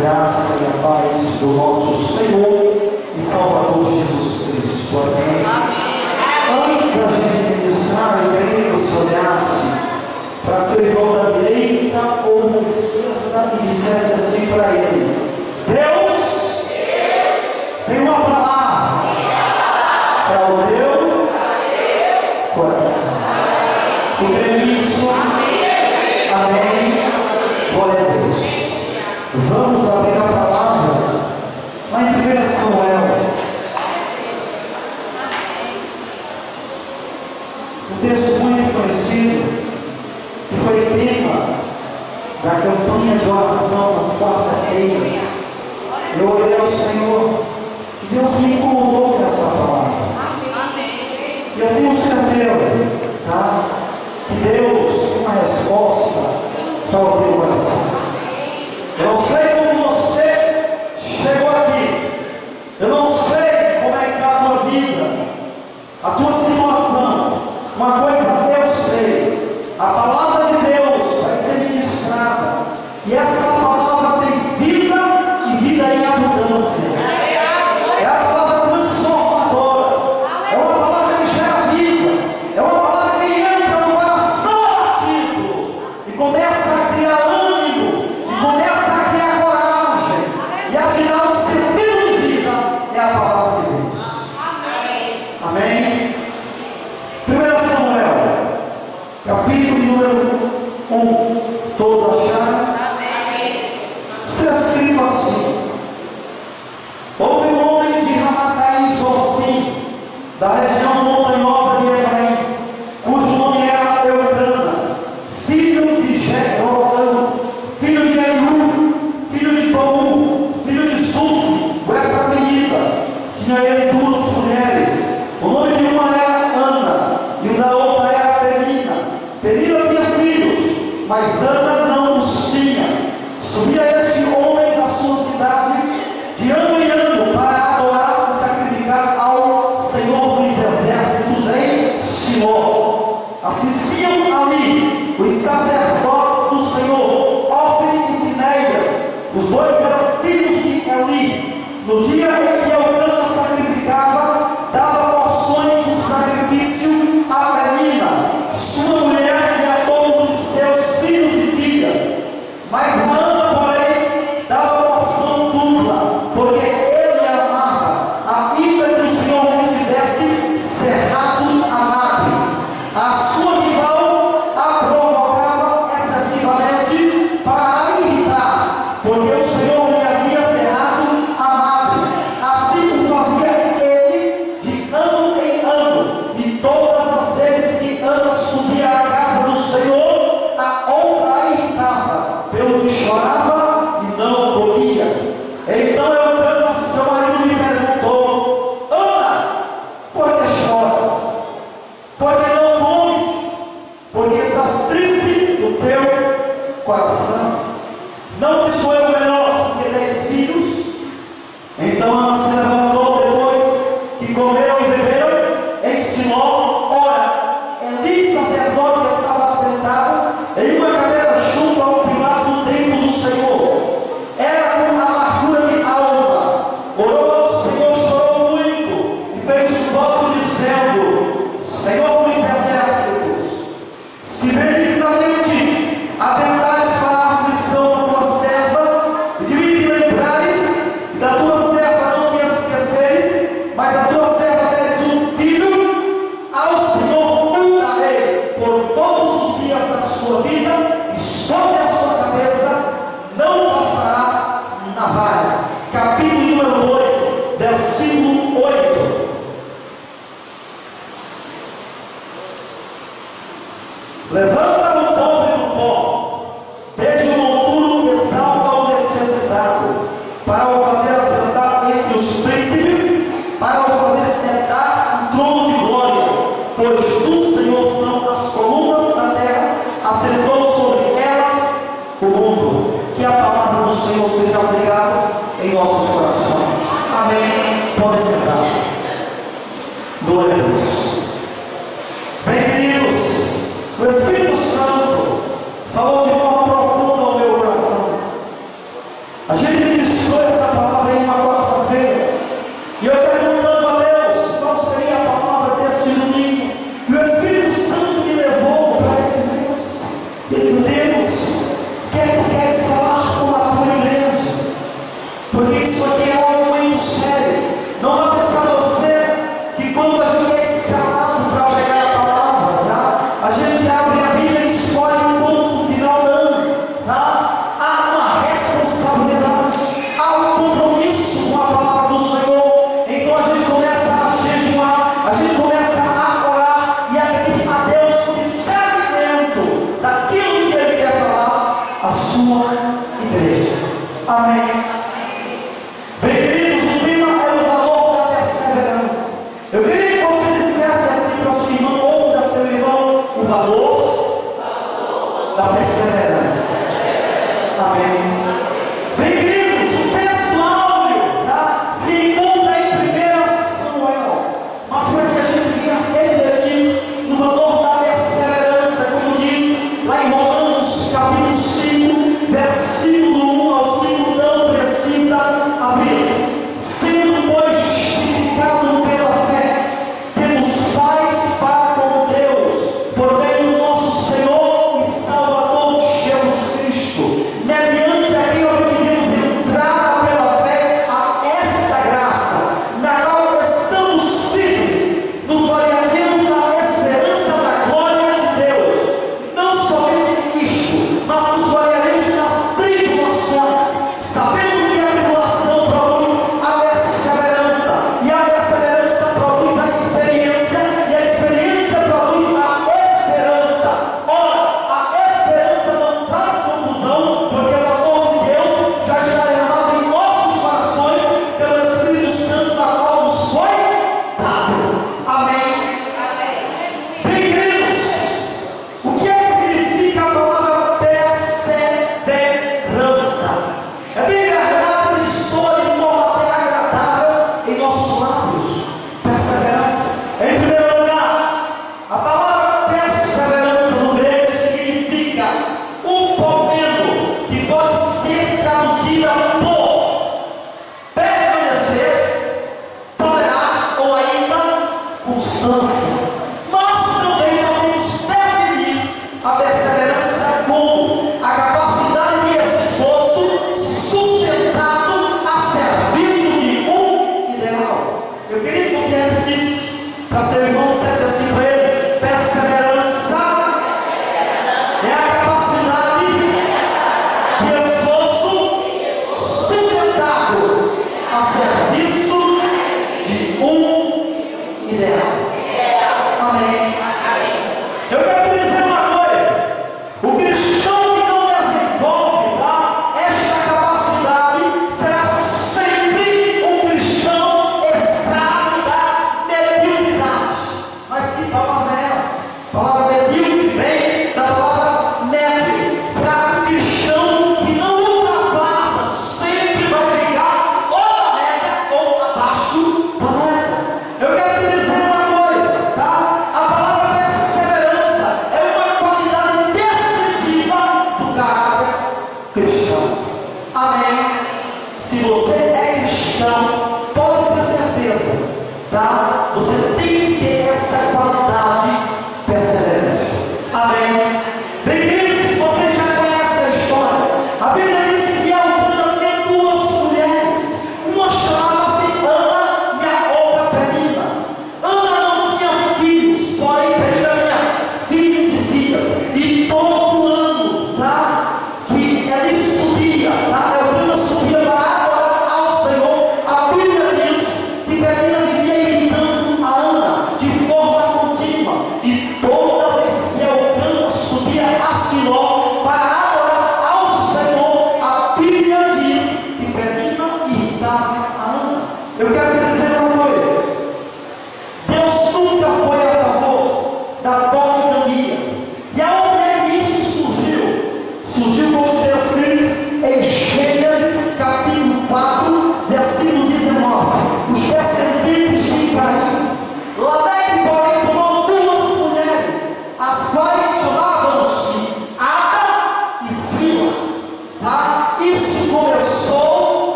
graça e a paz do nosso Senhor e Salvador Jesus Cristo. Amém. Antes da gente ministrar, eu queria que você olhasse para seu irmão da direita ou da esquerda e dissesse assim para ele: Deus tem uma palavra para o teu coração. Tu crê nisso? Amém. Glória a Deus. Vamos abrir a palavra lá em 1 Samuel. Um texto muito conhecido, que foi tema da campanha de oração nas quarta-feiras. Eu orei ao Senhor e Deus me incomodou com essa palavra. E eu tenho certeza, tá, que Deus tem uma resposta para o teu coração. Eu não sei como você chegou aqui. Eu não sei como é que está a tua vida, a tua situação. Uma coisa eu sei: a palavra de Deus vai ser ministrada, e essa palavra tem vida e vida em abundância. É a palavra transformadora, é uma palavra que gera vida, é uma palavra que entra no coração abatido e começa a criar ânimo, e começa a criar coragem, e a te dar um sentido de vida. É a palavra de Deus. Amém? 1 Samuel, capítulo número 1. Todos acharam? Está escrito assim: houve um homem de Ramataim Zofim, da região montanhosa de Efraim, cujo nome era Eucana, filho de Jeroão, filho de Eliú, filho de Tou, filho de Zuf, o Efraimita. Tinha ele duas mulheres. O nome de uma era Ana e o da outra era Penina. Penina tinha filhos, mas Ana não os tinha. Subia este homem da sua cidade de ano em ano para adorar e sacrificar ao Senhor dos Exércitos em Siló. Assistiam ali os sacerdotes do Senhor, Ofni e Finéias. Os dois eram filhos de Eli. No dia em que Eucana sacrificava, dava porções do sacrifício a Penina, sua mulher, e a todos os seus filhos e filhas. Mas a Ana, porém, dava porção dupla, porque ele amava, ainda que o Senhor lhe tivesse cerrado a madre. A sua rival a provocava excessivamente para a irritar, porque o Senhor lhe havia cerrado a madre. Assim o fazia ele de ano em ano, e todas as vezes que Ana subia à casa do Senhor, a outra a irritava, pelo que chorava e não comia. Então Eucana, seu marido, lhe perguntou: Ana, por que choras? Por que não comes? Porque estás triste no teu coração? Não te sou eu melhor do que 10 filhos? Então Ana se levantou depois que comeram e beberam em Siló. Ora, Eli, sacerdote, estava assentado em uma cadeira junto ao pilar do templo do Senhor. Era com amargura de alma. Orou ao Senhor, chorou muito e fez um voto dizendo: Senhor dos Exércitos, se benignamente atentares para a aflição da tua serva, e de mim te lembrares, e da tua serva não te esqueceres, mas a tua serva deres um filho, ao Senhor cantarei por todos os dias da sua vida, e sobre a sua cabeça não passará navalha. Capítulo número 2, versículo 8. Levanta o pobre do pó, desde o monturo exalta o necessitado, para o fazer assentar entre os príncipes, para o fazer herdar um trono de glória, pois do Senhor são as colunas da terra, assentou sobre elas o mundo. Que a palavra do Senhor seja aplicada em nossos corações. Amém. Pode sentar. Glória a Deus. Bem, queridos, o Espírito Santo falou de forma profunda ao meu coração. A gente isso aqui é algo muito sério. Não vai pensar você que quando a gente é escalado para pegar a palavra, tá? A gente abre a Bíblia e escolhe um ponto final dando, tá? Há uma responsabilidade, há um compromisso com a palavra do Senhor. Então a gente começa a jejuar, a gente começa a orar e a pedir a Deus por discernimento daquilo que Ele quer falar à sua igreja. Amém. Bem, queridos, o tema é o valor da perseverança. Eu queria que você dissesse assim para o seu irmão ou para seu irmão: o valor da perseverança. Amém. Bem, queridos, o texto áureo, tá, se encontra em 1 Samuel, mas para que a gente venha refletir no valor da perseverança, como diz lá em Romanos capítulo 5, versículo 1 ao 5, não precisa abrir. Sendo, pois, justificado pela fé, temos paz para com Deus, por meio do nosso Senhor e Salvador Jesus Cristo, mediante a quem obtivemos entrada pela fé a esta graça, na qual estamos firmes, nos gloriaremos na esperança da glória de Deus. Não somente isto, mas nos gloriaremos nas tribulações, sabendo que a tribulação produz a perseverança, e a perseverança produz a experiência, e a experiência produz a esperança. Ora, a esperança não traz confusão, porque o amor de Deus já está derramado em nossos corações pelo Espírito Santo, na qual nos foi dado. Amém. Bem, queridos, o que significa a palavra perseverança? É bem verdade que soa de forma até agradável em nossos lábios. Perseverança. Em primeiro lugar, a palavra perseverança no grego significa upomeno, que pode ser traduzida por permanecer, tolerar ou ainda constância. Mas também podemos definir a perseverança como a capacidade de esforço sustentado a serviço de um ideal. Eu queria que você repetisse para seu irmão, dissesse assim para ele: perseverança é a capacidade de esforço sustentado a serviço de um ideal. Amém. Eu quero te dizer uma coisa: o cristão que não desenvolve, tá, esta capacidade será sempre um cristão escravo da mediocridade. Mas que palavra é essa? A palavra medíocre vem da palavra médio. Será um cristão que não ultrapassa, sempre vai ficar ou na média ou abaixo da média. Eu quero te dizer uma coisa, tá? A palavra perseverança é uma qualidade decisiva do caráter cristão. Amém. Se você é cristão, pode ter certeza, tá? Você tem que ter essa qualidade, perseverança. Amém. Bem, queridos, você já conhece a história. A Bíblia diz que Elcana tinha duas mulheres. Uma chamava-se Ana e a outra Penina. Ana não tinha filhos, porém Penina tinha filhos e filhas. E todo ano, tá, que ele subia, tá, Elcana subia para adorar ao Senhor, a Bíblia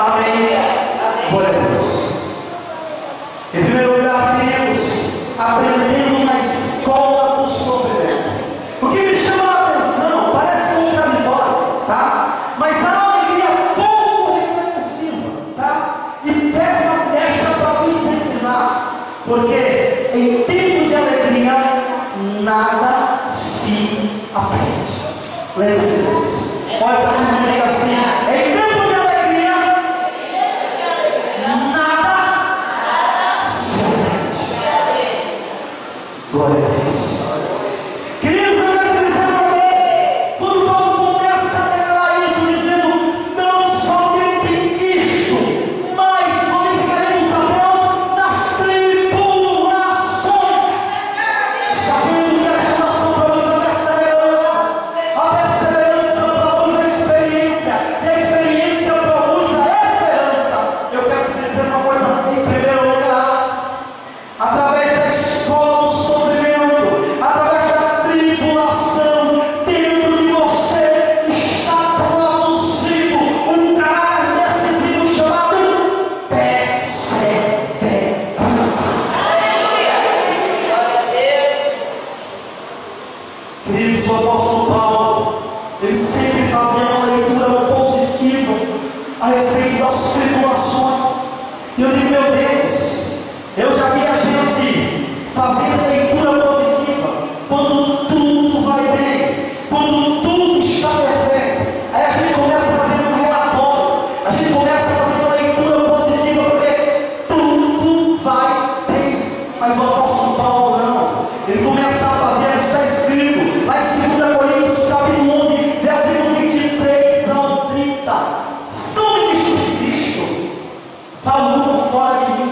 Amém? Glória a Deus. Em primeiro lugar, queridos, aprendendo na escola do sofrimento. O que me chama a atenção, parece contraditório, tá? Mas a alegria pouco reflexiva, tá? E peço a mestra para nos ensinar, porque em tempo de alegria nada se aprende. Lembre-se disso. Olha para cima e diga assim: em tempo de alegria nada se aprende. Glória a Deus. Queridos, eu quero dizer uma coisa. Quando Paulo começa a declarar isso, dizendo: não somente isto, mas glorificaremos a Deus nas tribulações, sabendo que a tribulação produz a perseverança produz a experiência, e a experiência produz a esperança. Eu quero te dizer uma coisa, em primeiro lugar, através da escola do sofrimento, através da tribulação, dentro de você está produzido um caráter decisivo chamado perseverança. Queridos, o apóstolo Paulo, ele sempre fazia uma leitura positiva a respeito das tribulações. E eu digo: meu Deus, eu já vi a gente fazer leitura positiva quando tudo vai bem, quando tudo está perfeito. Aí a gente começa a fazer um relatório, a gente começa a fazer uma leitura positiva porque tudo vai bem. Mas o apóstolo Paulo não, ele começa a fazer, está escrito lá em 2 Coríntios capítulo 11, versículo 23 ao 30: são ministros de Cristo, falam fora de mim,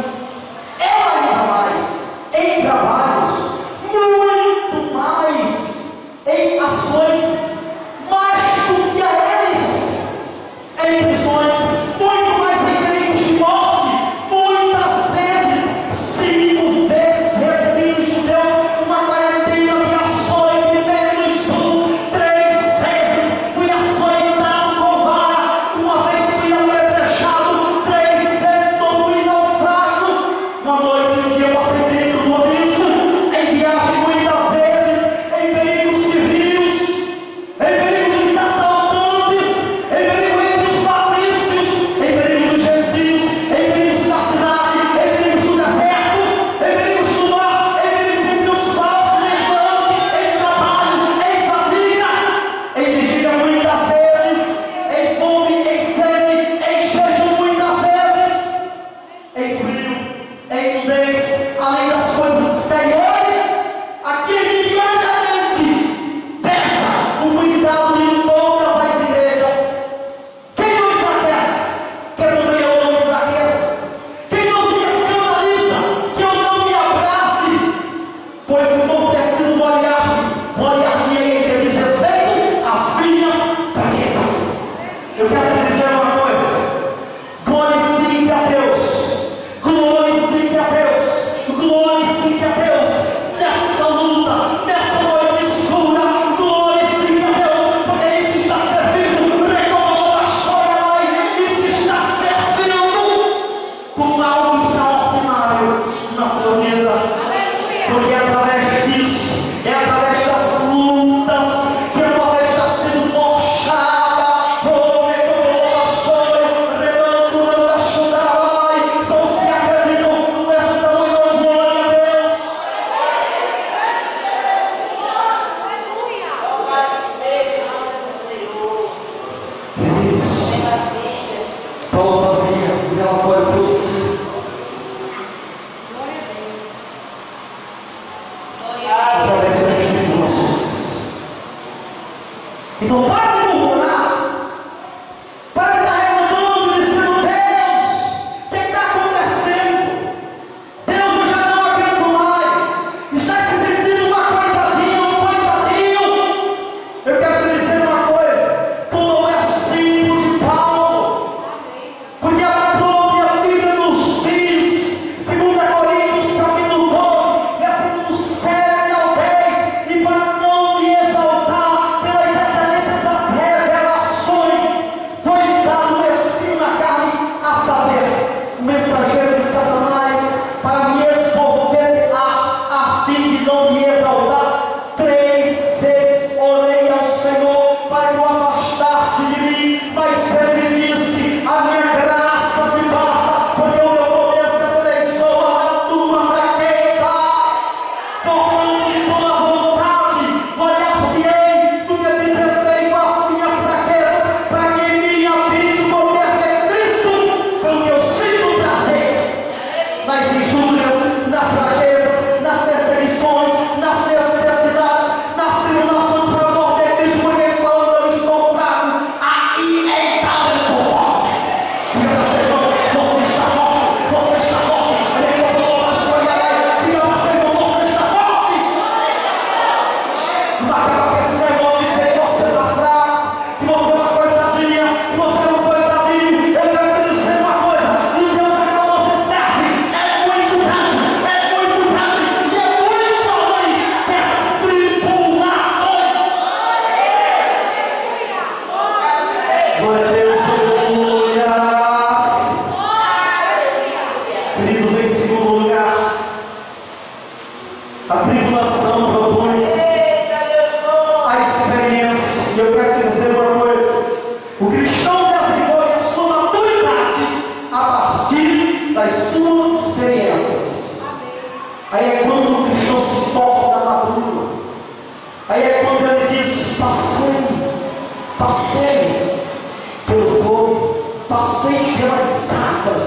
pelas águas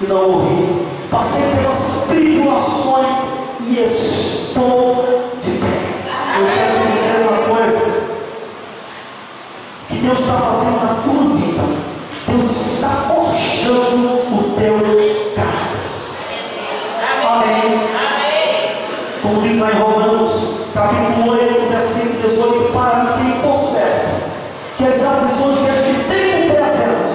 e não morri. Passei pelas tribulações e estou de pé. Eu quero te dizer uma coisa, que Deus está fazendo na tua vida. Deus está forjando o teu caráter. Amém. Como diz lá em Romanos, capítulo 8, versículo 18, para mim tem por certo que as aflições que a gente tem no presente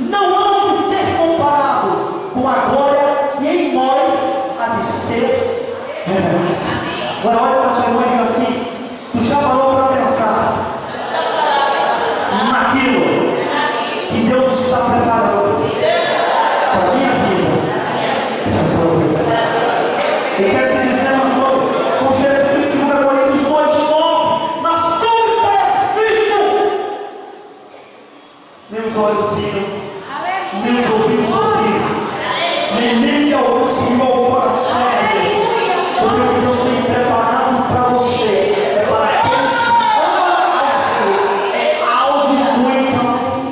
não hão de ser comparado com a glória que em nós há de ser revelada. Agora olha para a sua irmã e diga assim: tu já parou para pensar naquilo que Deus está preparando para a minha vida e para a tua vida? Eu quero te dizer uma coisa, com Jesus em 2 Coríntios 2:9, mas como está escrito, nem os olhos viram, nem os ouvidos ouviram, nem mente alguma subiu ao coração de Deus, porque o que Deus tem preparado para você é para aqueles que amam ao Senhor, é algo muito assim.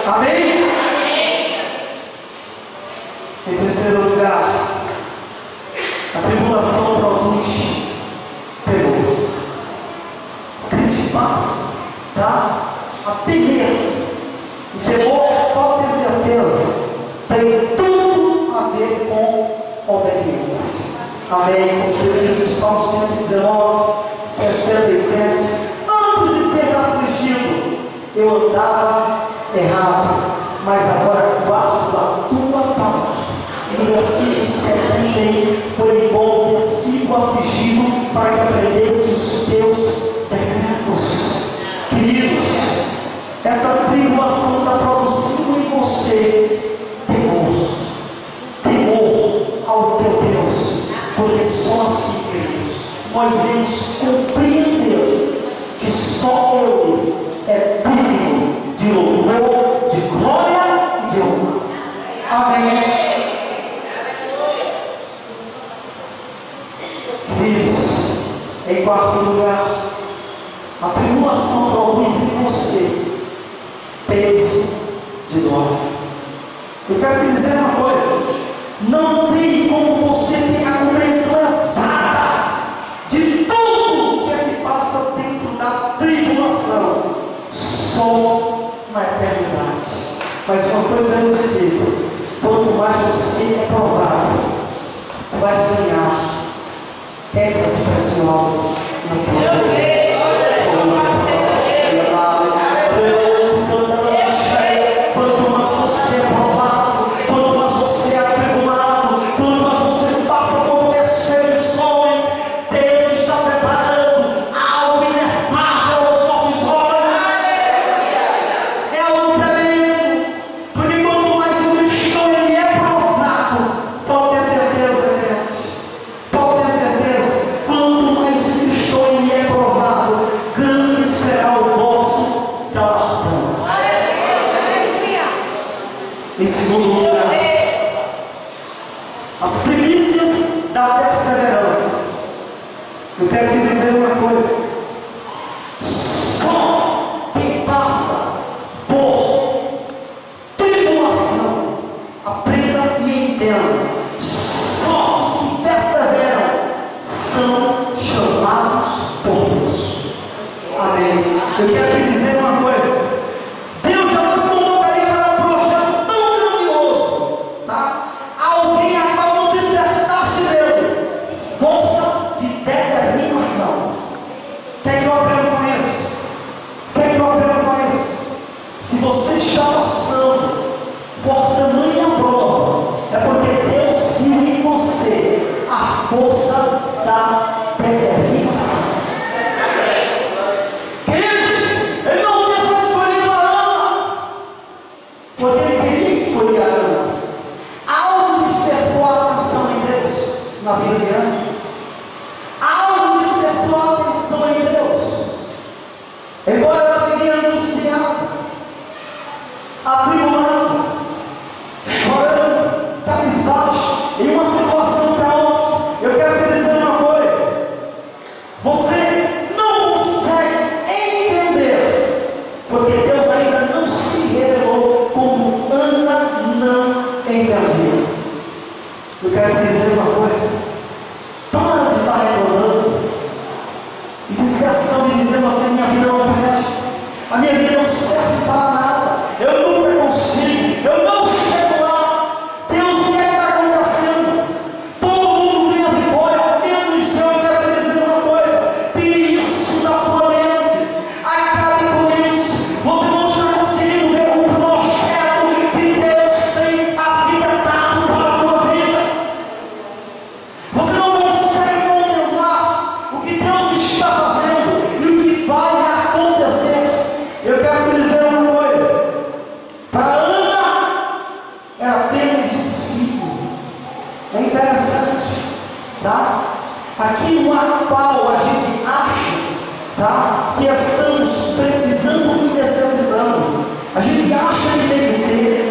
Amém? Em terceiro lugar, a tribulação produz temor. O crente passa, tá? A temer. O temor, pode ter certeza, tem tudo a ver com obediência. Amém? Como está escrito no Salmo 119, 67. Antes de ser afligido, eu andava errado, mas agora guardo a tua palavra. E no versículo 70, foi bom ter sido afligido para que aprendesse os teus decretos. Queridos, essa tribulação está produzindo em você temor, temor ao teu Deus, porque só assim, queridos, nós devemos compreender que só Ele é digno de louvor, de glória e de honra. Amém. Queridos, em quarto lugar, a tribulação produz em você peso de glória. Eu quero te dizer uma coisa: não tem como você ter a compreensão exata de tudo que se passa dentro da tribulação, só na eternidade. Mas uma coisa eu te digo: quanto mais você é provado, tu vais ganhar pedras preciosas no teu meio. Quanto mais você é provado, quanto mais você é atribulado, quanto mais você passa por perseguições, Deus está preparando algo inefável aos nossos olhos. É algo tremendo, porque quanto mais o cristão ele é provado, pode ter certeza, gente, pode ter certeza, quanto mais o cristão ele é provado, grande será o vosso galardão. Em segundo lugar, as primícias da perseverança. Eu quero te dizer uma coisa: só quem passa por tribulação, aprenda e entenda, só os que perseveram são chamados por Deus. Amém. Eu quero te dizer uma coisa: Deus jamais convocaria para um projeto tão grandioso, tá? Alguém a qual não despertasse dele força de determinação. Quer que eu aprenda com isso? Quer que eu aprenda com isso? Se você está passando por tamanha prova, é porque Deus viu em você a força da determinação. Queridos, Ele não quis escolher a Ana, porque Ele queria escolher a Ana. Algo despertou a atenção em Deus na vida de Ana. Algo despertou a atenção em Deus. Embora ela vivia angustiada, atribulada, chorando, cabisbaixa, em uma situação caótica, eu quero te dizer uma coisa: você não consegue entender, porque Deus ainda não se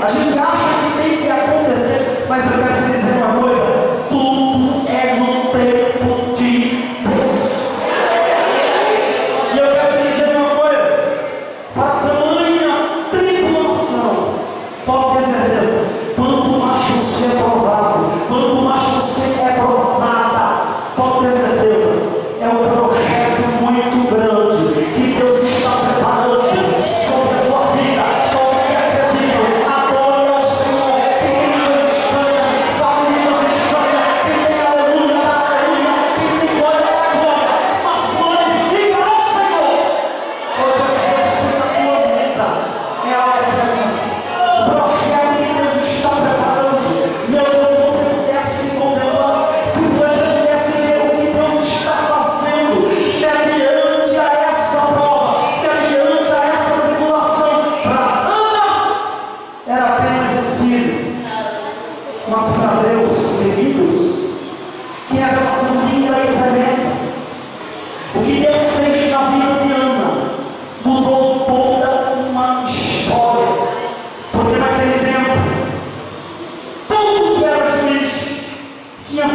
A gente acha